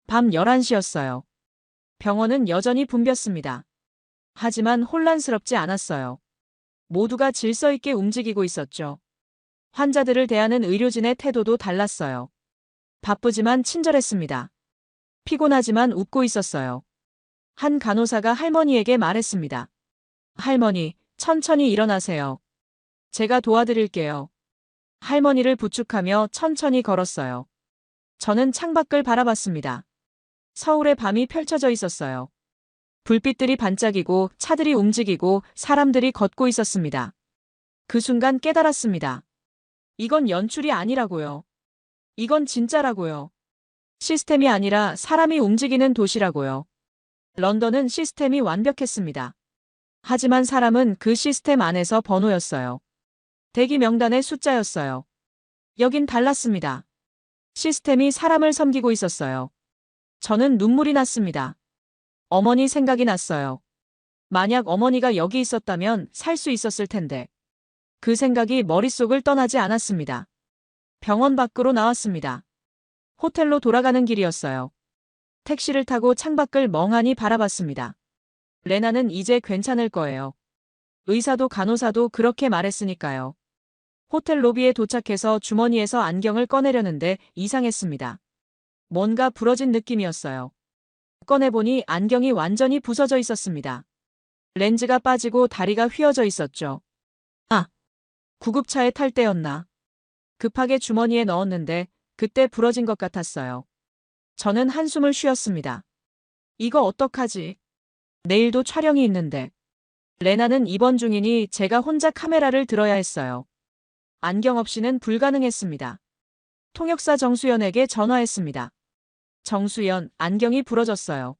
밤 11시였어요. 병원은 여전히 붐볐습니다. 하지만 혼란스럽지 않았어요. 모두가 질서 있게 움직이고 있었죠. 환자들을 대하는 의료진의 태도도 달랐어요. 바쁘지만 친절했습니다. 피곤하지만 웃고 있었어요. 한 간호사가 할머니에게 말했습니다. 할머니, 천천히 일어나세요. 제가 도와드릴게요. 할머니를 부축하며 천천히 걸었어요. 저는 창밖을 바라봤습니다. 서울의 밤이 펼쳐져 있었어요. 불빛들이 반짝이고 차들이 움직이고 사람들이 걷고 있었습니다. 그 순간 깨달았습니다. 이건 연출이 아니라고요. 이건 진짜라고요. 시스템이 아니라 사람이 움직이는 도시라고요. 런던은 시스템이 완벽했습니다. 하지만 사람은 그 시스템 안에서 번호였어요. 대기 명단의 숫자였어요. 여긴 달랐습니다. 시스템이 사람을 섬기고 있었어요. 저는 눈물이 났습니다. 어머니 생각이 났어요. 만약 어머니가 여기 있었다면 살 수 있었을 텐데. 그 생각이 머릿속을 떠나지 않았습니다. 병원 밖으로 나왔습니다. 호텔로 돌아가는 길이었어요. 택시를 타고 창밖을 멍하니 바라봤습니다. 레나는 이제 괜찮을 거예요. 의사도 간호사도 그렇게 말했으니까요. 호텔 로비에 도착해서 주머니에서 안경을 꺼내려는데 이상했습니다. 뭔가 부러진 느낌이었어요. 꺼내보니 안경이 완전히 부서져 있었습니다. 렌즈가 빠지고 다리가 휘어져 있었죠. 아, 구급차에 탈 때였나. 급하게 주머니에 넣었는데 그때 부러진 것 같았어요. 저는 한숨을 쉬었습니다. 이거 어떡하지? 내일도 촬영이 있는데. 레나는 입원 중이니 제가 혼자 카메라를 들어야 했어요. 안경 없이는 불가능했습니다. 통역사 정수연에게 전화했습니다. 정수연, 안경이 부러졌어요.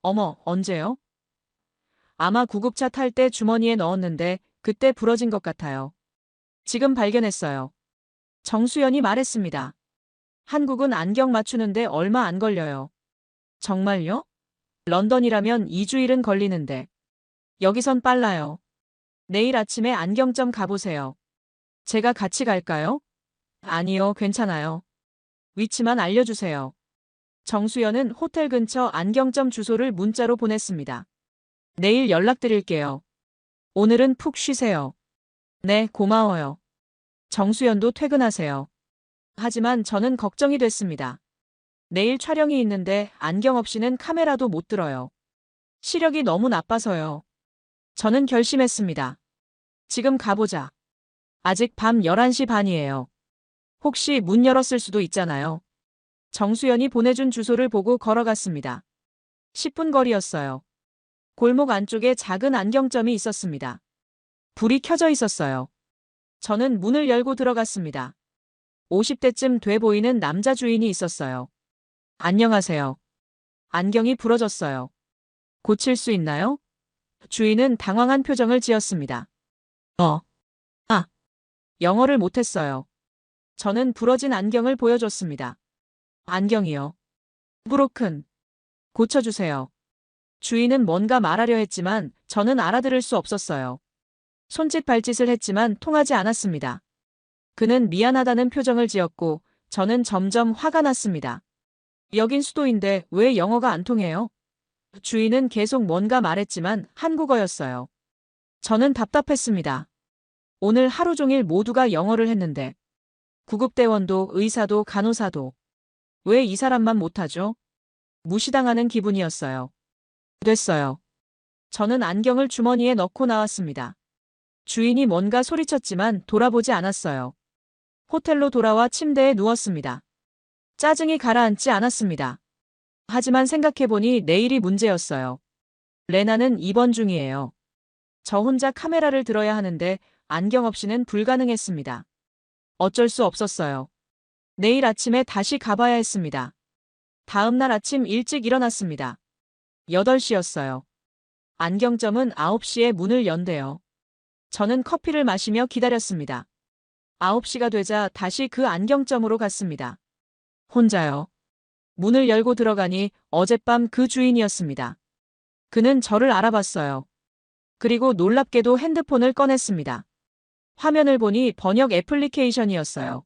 어머, 언제요? 아마 구급차 탈 때 주머니에 넣었는데 그때 부러진 것 같아요. 지금 발견했어요. 정수연이 말했습니다. 한국은 안경 맞추는데 얼마 안 걸려요. 정말요? 런던이라면 2주일은 걸리는데. 여기선 빨라요. 내일 아침에 안경점 가보세요. 제가 같이 갈까요? 아니요, 괜찮아요. 위치만 알려주세요. 정수연은 호텔 근처 안경점 주소를 문자로 보냈습니다. 내일 연락드릴게요. 오늘은 푹 쉬세요. 네, 고마워요. 정수연도 퇴근하세요. 하지만 저는 걱정이 됐습니다. 내일 촬영이 있는데 안경 없이는 카메라도 못 들어요. 시력이 너무 나빠서요. 저는 결심했습니다. 지금 가보자. 아직 밤 11시 반이에요. 혹시 문 열었을 수도 있잖아요. 정수연이 보내준 주소를 보고 걸어갔습니다. 10분 거리였어요. 골목 안쪽에 작은 안경점이 있었습니다. 불이 켜져 있었어요. 저는 문을 열고 들어갔습니다. 50대쯤 돼 보이는 남자 주인이 있었어요. 안녕하세요. 안경이 부러졌어요. 고칠 수 있나요? 주인은 당황한 표정을 지었습니다. 영어를 못했어요. 저는 부러진 안경을 보여줬습니다. 안경이요. 브로큰. 고쳐주세요. 주인은 뭔가 말하려 했지만 저는 알아들을 수 없었어요. 손짓 발짓을 했지만 통하지 않았습니다. 그는 미안하다는 표정을 지었고 저는 점점 화가 났습니다. 여긴 수도인데 왜 영어가 안 통해요? 주인은 계속 뭔가 말했지만 한국어였어요. 저는 답답했습니다. 오늘 하루 종일 모두가 영어를 했는데 구급대원도 의사도 간호사도 왜 이 사람만 못하죠? 무시당하는 기분이었어요. 됐어요. 저는 안경을 주머니에 넣고 나왔습니다. 주인이 뭔가 소리쳤지만 돌아보지 않았어요. 호텔로 돌아와 침대에 누웠습니다. 짜증이 가라앉지 않았습니다. 하지만 생각해보니 내일이 문제였어요. 레나는 입원 중이에요. 저 혼자 카메라를 들어야 하는데 안경 없이는 불가능했습니다. 어쩔 수 없었어요. 내일 아침에 다시 가봐야 했습니다. 다음 날 아침 일찍 일어났습니다. 8시였어요. 안경점은 9시에 문을 연대요. 저는 커피를 마시며 기다렸습니다. 9시가 되자 다시 그 안경점으로 갔습니다. 혼자요. 문을 열고 들어가니 어젯밤 그 주인이었습니다. 그는 저를 알아봤어요. 그리고 놀랍게도 핸드폰을 꺼냈습니다. 화면을 보니 번역 애플리케이션이었어요.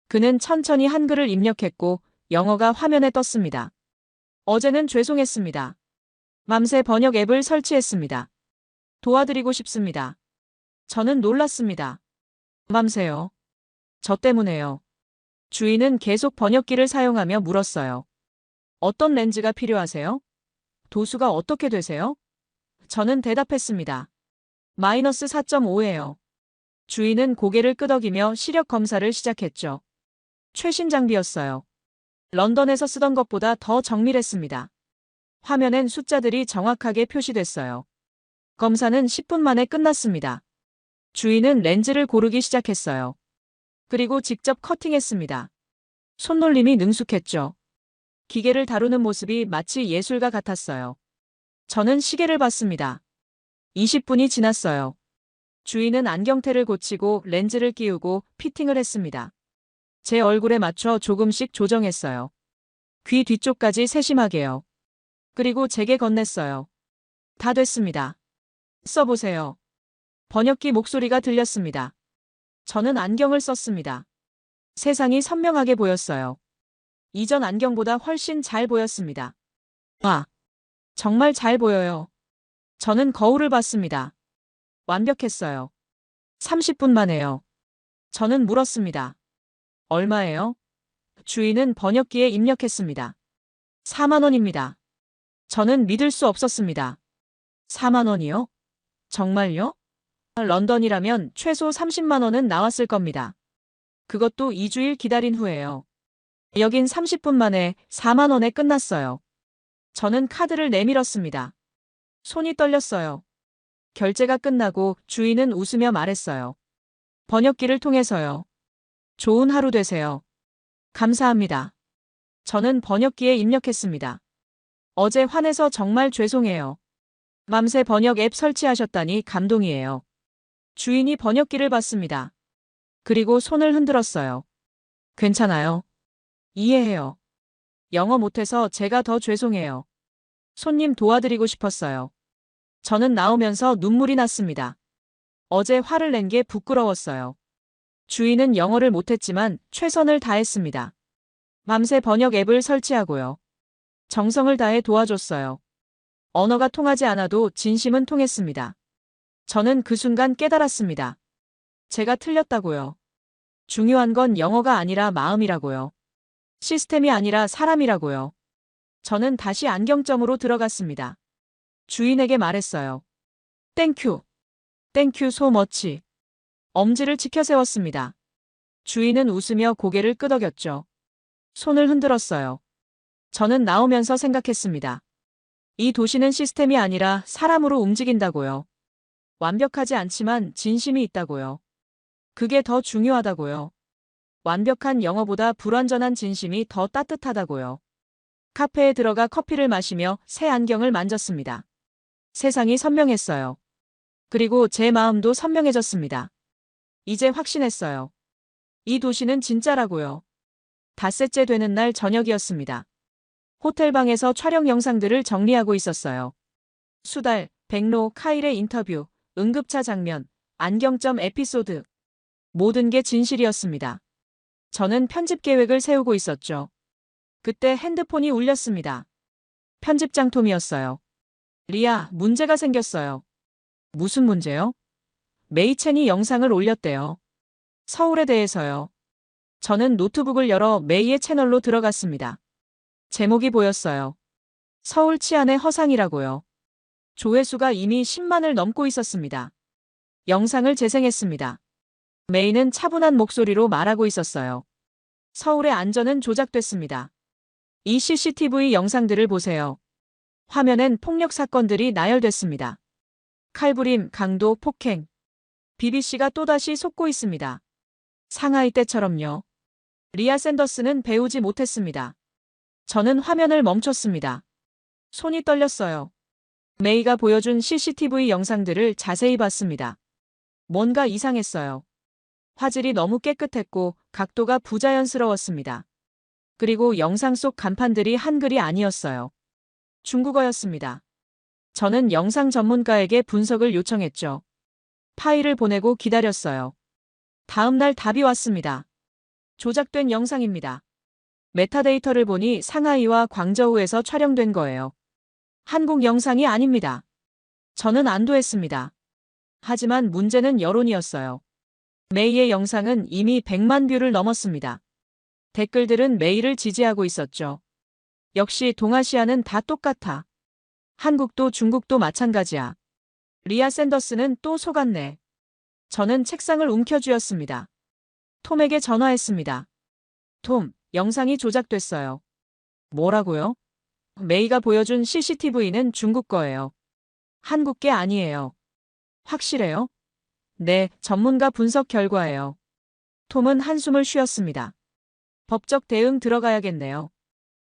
그는 천천히 한글을 입력했고 영어가 화면에 떴습니다. 어제는 죄송했습니다. 맘새 번역 앱을 설치했습니다. 도와드리고 싶습니다. 저는 놀랐습니다. 맘새요. 저 때문에요. 주인은 계속 번역기를 사용하며 물었어요. 어떤 렌즈가 필요하세요? 도수가 어떻게 되세요? 저는 대답했습니다. 마이너스 4.5예요. 주인은 고개를 끄덕이며 시력 검사를 시작했죠. 최신 장비였어요. 런던에서 쓰던 것보다 더 정밀했습니다. 화면엔 숫자들이 정확하게 표시됐어요. 검사는 10분 만에 끝났습니다. 주인은 렌즈를 고르기 시작했어요. 그리고 직접 커팅했습니다. 손놀림이 능숙했죠. 기계를 다루는 모습이 마치 예술가 같았어요. 저는 시계를 봤습니다. 20분이 지났어요. 주인은 안경테를 고치고 렌즈를 끼우고 피팅을 했습니다. 제 얼굴에 맞춰 조금씩 조정했어요. 귀 뒤쪽까지 세심하게요. 그리고 제게 건넸어요. 다 됐습니다. 써보세요. 번역기 목소리가 들렸습니다. 저는 안경을 썼습니다. 세상이 선명하게 보였어요. 이전 안경보다 훨씬 잘 보였습니다. 와, 정말 잘 보여요. 저는 거울을 봤습니다. 완벽했어요. 30분 만에요. 저는 물었습니다. 얼마예요? 주인은 번역기에 입력했습니다. 4만 원입니다. 저는 믿을 수 없었습니다. 4만 원이요? 정말요? 런던이라면 최소 30만 원은 나왔을 겁니다. 그것도 2주일 기다린 후에요. 여긴 30분 만에 4만 원에 끝났어요. 저는 카드를 내밀었습니다. 손이 떨렸어요. 결제가 끝나고 주인은 웃으며 말했어요. 번역기를 통해서요. 좋은 하루 되세요. 감사합니다. 저는 번역기에 입력했습니다. 어제 화내서 정말 죄송해요. 밤새 번역 앱 설치하셨다니 감동이에요. 주인이 번역기를 봤습니다. 그리고 손을 흔들었어요. 괜찮아요. 이해해요. 영어 못해서 제가 더 죄송해요. 손님 도와드리고 싶었어요. 저는 나오면서 눈물이 났습니다. 어제 화를 낸 게 부끄러웠어요. 주인은 영어를 못했지만 최선을 다했습니다. 밤새 번역 앱을 설치하고요. 정성을 다해 도와줬어요. 언어가 통하지 않아도 진심은 통했습니다. 저는 그 순간 깨달았습니다. 제가 틀렸다고요. 중요한 건 영어가 아니라 마음이라고요. 시스템이 아니라 사람이라고요. 저는 다시 안경점으로 들어갔습니다. 주인에게 말했어요. 땡큐. 땡큐 소 머치. 엄지를 치켜 세웠습니다. 주인은 웃으며 고개를 끄덕였죠. 손을 흔들었어요. 저는 나오면서 생각했습니다. 이 도시는 시스템이 아니라 사람으로 움직인다고요. 완벽하지 않지만 진심이 있다고요. 그게 더 중요하다고요. 완벽한 영어보다 불완전한 진심이 더 따뜻하다고요. 카페에 들어가 커피를 마시며 새 안경을 만졌습니다. 세상이 선명했어요. 그리고 제 마음도 선명해졌습니다. 이제 확신했어요. 이 도시는 진짜라고요. 닷새째 되는 날 저녁이었습니다. 호텔방에서 촬영 영상들을 정리하고 있었어요. 수달, 백로, 카일의 인터뷰, 응급차 장면, 안경점 에피소드. 모든 게 진실이었습니다. 저는 편집 계획을 세우고 있었죠. 그때 핸드폰이 울렸습니다. 편집장 톰이었어요. 리아, 문제가 생겼어요. 무슨 문제요? 메이첸이 영상을 올렸대요. 서울에 대해서요. 저는 노트북을 열어 메이의 채널로 들어갔습니다. 제목이 보였어요. 서울 치안의 허상이라고요. 조회수가 이미 10만을 넘고 있었습니다. 영상을 재생했습니다. 메이는 차분한 목소리로 말하고 있었어요. 서울의 안전은 조작됐습니다. 이 CCTV 영상들을 보세요. 화면엔 폭력 사건들이 나열됐습니다. 칼부림, 강도, 폭행. BBC가 또다시 속고 있습니다. 상하이 때처럼요. 리아 샌더스는 배우지 못했습니다. 저는 화면을 멈췄습니다. 손이 떨렸어요. 메이가 보여준 CCTV 영상들을 자세히 봤습니다. 뭔가 이상했어요. 화질이 너무 깨끗했고 각도가 부자연스러웠습니다. 그리고 영상 속 간판들이 한글이 아니었어요. 중국어였습니다. 저는 영상 전문가에게 분석을 요청했죠. 파일을 보내고 기다렸어요. 다음 날 답이 왔습니다. 조작된 영상입니다. 메타데이터를 보니 상하이와 광저우에서 촬영된 거예요. 한국 영상이 아닙니다. 저는 안도했습니다. 하지만 문제는 여론이었어요. 메이의 영상은 이미 100만 뷰를 넘었습니다. 댓글들은 메이를 지지하고 있었죠. 역시 동아시아는 다 똑같아. 한국도 중국도 마찬가지야. 리아 샌더스는 또 속았네. 저는 책상을 움켜쥐었습니다. 톰에게 전화했습니다. 톰, 영상이 조작됐어요. 뭐라고요? 메이가 보여준 CCTV는 중국 거예요. 한국 게 아니에요. 확실해요? 네, 전문가 분석 결과예요. 톰은 한숨을 쉬었습니다. 법적 대응 들어가야겠네요.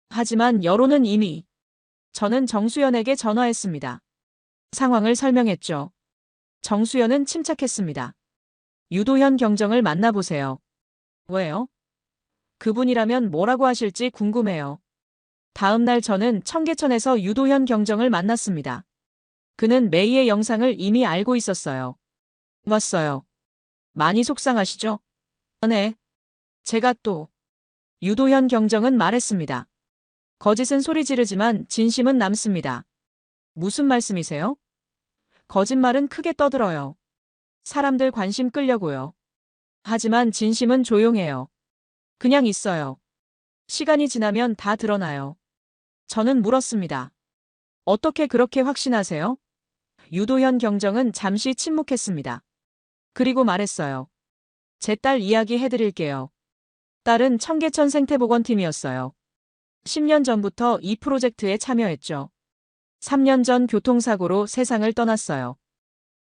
하지만 여론은 이미. 저는 정수연에게 전화했습니다. 상황을 설명했죠. 정수연은 침착했습니다. 유도현 경정을 만나보세요. 왜요? 그분이라면 뭐라고 하실지 궁금해요. 다음 날 저는 청계천에서 유도현 경정을 만났습니다. 그는 메이의 영상을 이미 알고 있었어요. 왔어요. 많이 속상하시죠? 네. 제가 또. 유도현 경정은 말했습니다. 거짓은 소리 지르지만 진심은 남습니다. 무슨 말씀이세요? 거짓말은 크게 떠들어요. 사람들 관심 끌려고요. 하지만 진심은 조용해요. 그냥 있어요. 시간이 지나면 다 드러나요. 저는 물었습니다. 어떻게 그렇게 확신하세요? 유도현 경정은 잠시 침묵했습니다. 그리고 말했어요. 제 딸 이야기 해드릴게요. 딸은 청계천 생태보건팀이었어요. 10년 전부터 이 프로젝트에 참여했죠. 3년 전 교통사고로 세상을 떠났어요.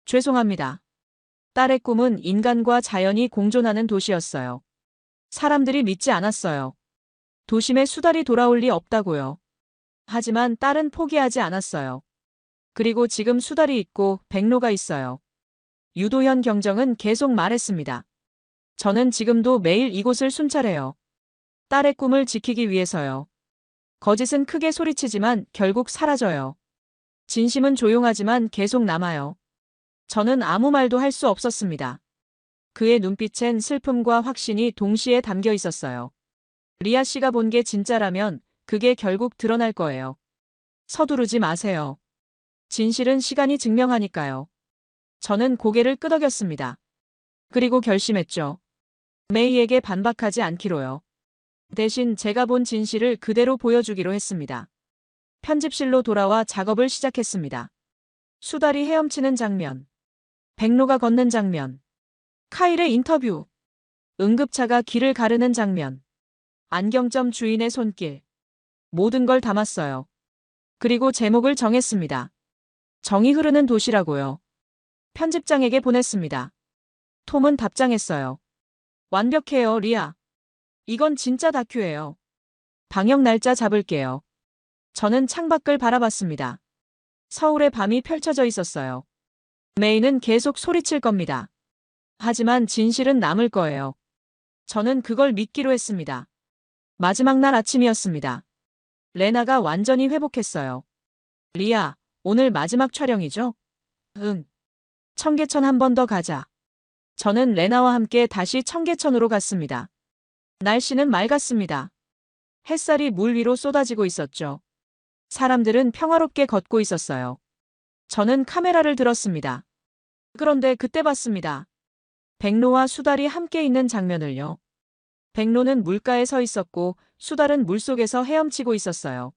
죄송합니다. 딸의 꿈은 인간과 자연이 공존하는 도시였어요. 사람들이 믿지 않았어요. 도심에 수달이 돌아올 리 없다고요. 하지만 딸은 포기하지 않았어요. 그리고 지금 수달이 있고 백로가 있어요. 유도현 경정은 계속 말했습니다. 저는 지금도 매일 이곳을 순찰해요. 딸의 꿈을 지키기 위해서요. 거짓은 크게 소리치지만 결국 사라져요. 진심은 조용하지만 계속 남아요. 저는 아무 말도 할 수 없었습니다. 그의 눈빛엔 슬픔과 확신이 동시에 담겨 있었어요. 리아 씨가 본 게 진짜라면 그게 결국 드러날 거예요. 서두르지 마세요. 진실은 시간이 증명하니까요. 저는 고개를 끄덕였습니다. 그리고 결심했죠. 메이에게 반박하지 않기로요. 대신 제가 본 진실을 그대로 보여주기로 했습니다. 편집실로 돌아와 작업을 시작했습니다. 수달이 헤엄치는 장면, 백로가 걷는 장면, 카일의 인터뷰, 응급차가 길을 가르는 장면, 안경점 주인의 손길, 모든 걸 담았어요. 그리고 제목을 정했습니다. 정이 흐르는 도시라고요. 편집장에게 보냈습니다. 톰은 답장했어요. 완벽해요, 리아. 이건 진짜 다큐예요. 방영 날짜 잡을게요. 저는 창밖을 바라봤습니다. 서울의 밤이 펼쳐져 있었어요. 메이는 계속 소리칠 겁니다. 하지만 진실은 남을 거예요. 저는 그걸 믿기로 했습니다. 마지막 날 아침이었습니다. 레나가 완전히 회복했어요. 리아, 오늘 마지막 촬영이죠? 응. 청계천 한 번 더 가자. 저는 레나와 함께 다시 청계천으로 갔습니다. 날씨는 맑았습니다. 햇살이 물 위로 쏟아지고 있었죠. 사람들은 평화롭게 걷고 있었어요. 저는 카메라를 들었습니다. 그런데 그때 봤습니다. 백로와 수달이 함께 있는 장면을요. 백로는 물가에 서 있었고 수달은 물속에서 헤엄치고 있었어요.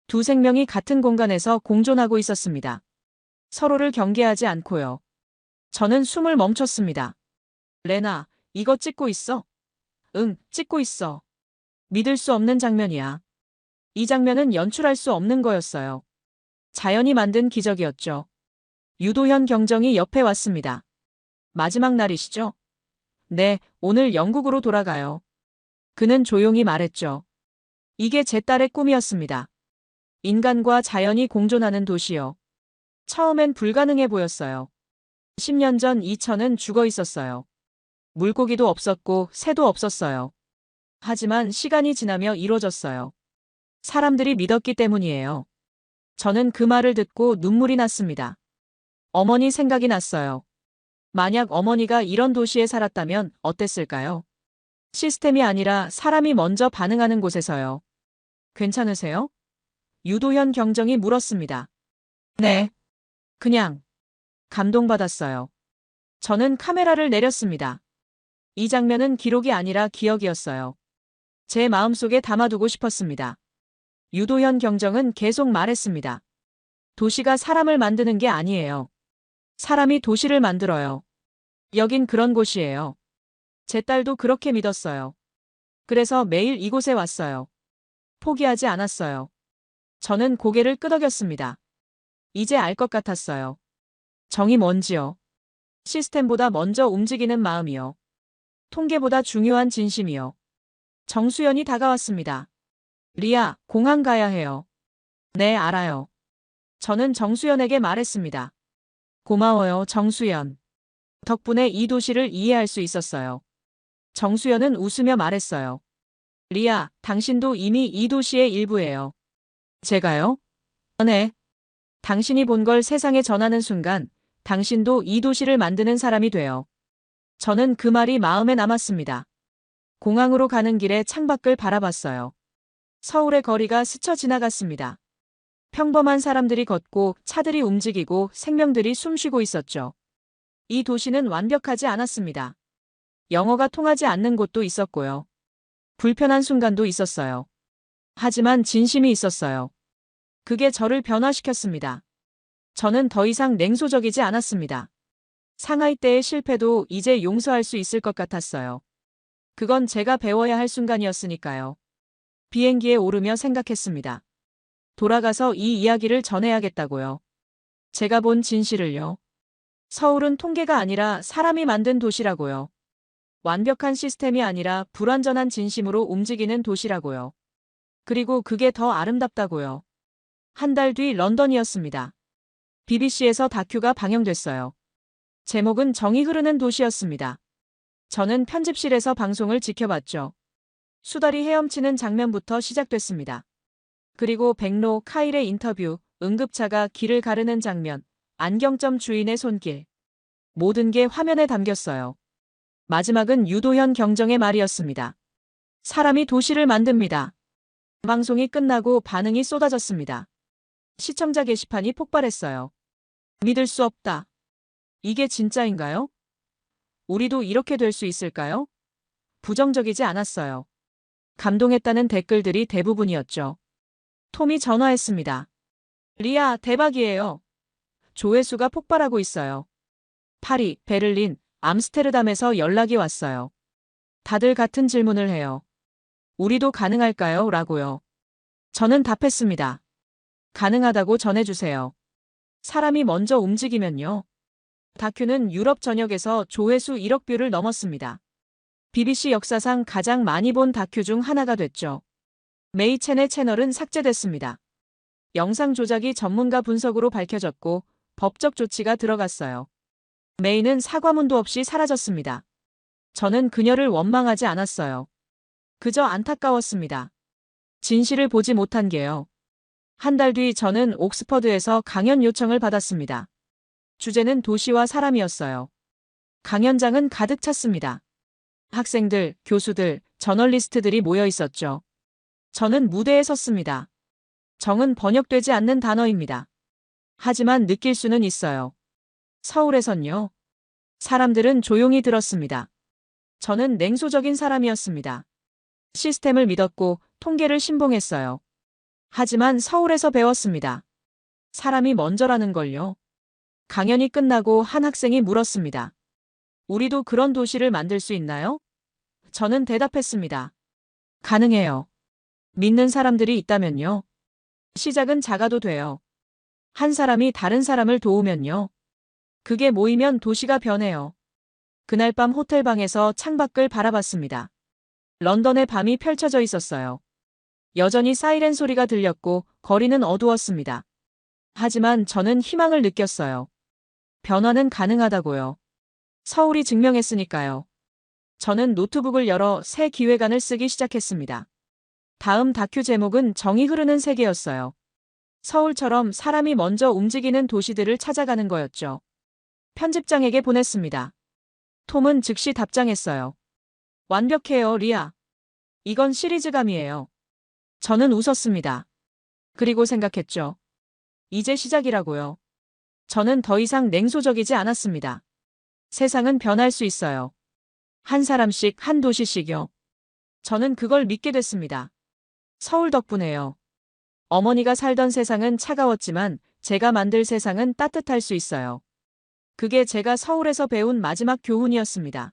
두 생명이 같은 공간에서 공존하고 있었습니다. 서로를 경계하지 않고요. 저는 숨을 멈췄습니다. 레나, 이거 찍고 있어? 응, 찍고 있어. 믿을 수 없는 장면이야. 이 장면은 연출할 수 없는 거였어요. 자연이 만든 기적이었죠. 유도현 경정이 옆에 왔습니다. 마지막 날이시죠? 네, 오늘 영국으로 돌아가요. 그는 조용히 말했죠. 이게 제 딸의 꿈이었습니다. 인간과 자연이 공존하는 도시요. 처음엔 불가능해 보였어요. 10년 전 이천은 죽어 있었어요. 물고기도 없었고 새도 없었어요. 하지만 시간이 지나며 이루어졌어요. 사람들이 믿었기 때문이에요. 저는 그 말을 듣고 눈물이 났습니다. 어머니 생각이 났어요. 만약 어머니가 이런 도시에 살았다면 어땠을까요? 시스템이 아니라 사람이 먼저 반응하는 곳에서요. 괜찮으세요? 유도현 경정이 물었습니다. 네. 그냥 감동받았어요. 저는 카메라를 내렸습니다. 이 장면은 기록이 아니라 기억이었어요. 제 마음속에 담아두고 싶었습니다. 유도현 경정은 계속 말했습니다. 도시가 사람을 만드는 게 아니에요. 사람이 도시를 만들어요. 여긴 그런 곳이에요. 제 딸도 그렇게 믿었어요. 그래서 매일 이곳에 왔어요. 포기하지 않았어요. 저는 고개를 끄덕였습니다. 이제 알 것 같았어요. 정이 뭔지요. 시스템보다 먼저 움직이는 마음이요. 통계보다 중요한 진심이요. 정수연이 다가왔습니다. 리아, 공항 가야 해요. 네, 알아요. 저는 정수연에게 말했습니다. 고마워요, 정수연. 덕분에 이 도시를 이해할 수 있었어요. 정수연은 웃으며 말했어요. 리아, 당신도 이미 이 도시의 일부예요. 제가요? 네. 당신이 본 걸 세상에 전하는 순간, 당신도 이 도시를 만드는 사람이 돼요. 저는 그 말이 마음에 남았습니다. 공항으로 가는 길에 창밖을 바라봤어요. 서울의 거리가 스쳐 지나갔습니다. 평범한 사람들이 걷고 차들이 움직이고 생명들이 숨쉬고 있었죠. 이 도시는 완벽하지 않았습니다. 영어가 통하지 않는 곳도 있었고요. 불편한 순간도 있었어요. 하지만 진심이 있었어요. 그게 저를 변화시켰습니다. 저는 더 이상 냉소적이지 않았습니다. 상하이 때의 실패도 이제 용서할 수 있을 것 같았어요. 그건 제가 배워야 할 순간이었으니까요. 비행기에 오르며 생각했습니다. 돌아가서 이 이야기를 전해야겠다고요. 제가 본 진실을요. 서울은 통계가 아니라 사람이 만든 도시라고요. 완벽한 시스템이 아니라 불완전한 진심으로 움직이는 도시라고요. 그리고 그게 더 아름답다고요. 한 달 뒤 런던이었습니다. BBC에서 다큐가 방영됐어요. 제목은 정이 흐르는 도시였습니다. 저는 편집실에서 방송을 지켜봤죠. 수달이 헤엄치는 장면부터 시작됐습니다. 그리고 백로 카일의 인터뷰, 응급차가 길을 가르는 장면, 안경점 주인의 손길. 모든 게 화면에 담겼어요. 마지막은 유도현 경정의 말이었습니다. 사람이 도시를 만듭니다. 방송이 끝나고 반응이 쏟아졌습니다. 시청자 게시판이 폭발했어요. 믿을 수 없다. 이게 진짜인가요? 우리도 이렇게 될 수 있을까요? 부정적이지 않았어요. 감동했다는 댓글들이 대부분이었죠. 톰이 전화했습니다. 리아, 대박이에요. 조회수가 폭발하고 있어요. 파리, 베를린, 암스테르담에서 연락이 왔어요. 다들 같은 질문을 해요. 우리도 가능할까요? 라고요. 저는 답했습니다. 가능하다고 전해주세요. 사람이 먼저 움직이면요. 다큐는 유럽 전역에서 조회수 1억 뷰를 넘었습니다. BBC 역사상 가장 많이 본 다큐 중 하나가 됐죠. 메이 첸의 채널은 삭제됐습니다. 영상 조작이 전문가 분석으로 밝혀졌고 법적 조치가 들어갔어요. 메이는 사과문도 없이 사라졌습니다. 저는 그녀를 원망하지 않았어요. 그저 안타까웠습니다. 진실을 보지 못한 게요. 한 달 뒤 저는 옥스퍼드에서 강연 요청을 받았습니다. 주제는 도시와 사람이었어요. 강연장은 가득 찼습니다. 학생들, 교수들, 저널리스트들이 모여 있었죠. 저는 무대에 섰습니다. 정은 번역되지 않는 단어입니다. 하지만 느낄 수는 있어요. 서울에선요. 사람들은 조용히 들었습니다. 저는 냉소적인 사람이었습니다. 시스템을 믿었고 통계를 신봉했어요. 하지만 서울에서 배웠습니다. 사람이 먼저라는 걸요. 강연이 끝나고 한 학생이 물었습니다. 우리도 그런 도시를 만들 수 있나요? 저는 대답했습니다. 가능해요. 믿는 사람들이 있다면요. 시작은 작아도 돼요. 한 사람이 다른 사람을 도우면요. 그게 모이면 도시가 변해요. 그날 밤 호텔방에서 창밖을 바라봤습니다. 런던의 밤이 펼쳐져 있었어요. 여전히 사이렌 소리가 들렸고 거리는 어두웠습니다. 하지만 저는 희망을 느꼈어요. 변화는 가능하다고요. 서울이 증명했으니까요. 저는 노트북을 열어 새 기획안을 쓰기 시작했습니다. 다음 다큐 제목은 정이 흐르는 세계였어요. 서울처럼 사람이 먼저 움직이는 도시들을 찾아가는 거였죠. 편집장에게 보냈습니다. 톰은 즉시 답장했어요. 완벽해요, 리아. 이건 시리즈감이에요. 저는 웃었습니다. 그리고 생각했죠. 이제 시작이라고요. 저는 더 이상 냉소적이지 않았습니다. 세상은 변할 수 있어요. 한 사람씩 한 도시씩요. 저는 그걸 믿게 됐습니다. 서울 덕분에요. 어머니가 살던 세상은 차가웠지만 제가 만들 세상은 따뜻할 수 있어요. 그게 제가 서울에서 배운 마지막 교훈이었습니다.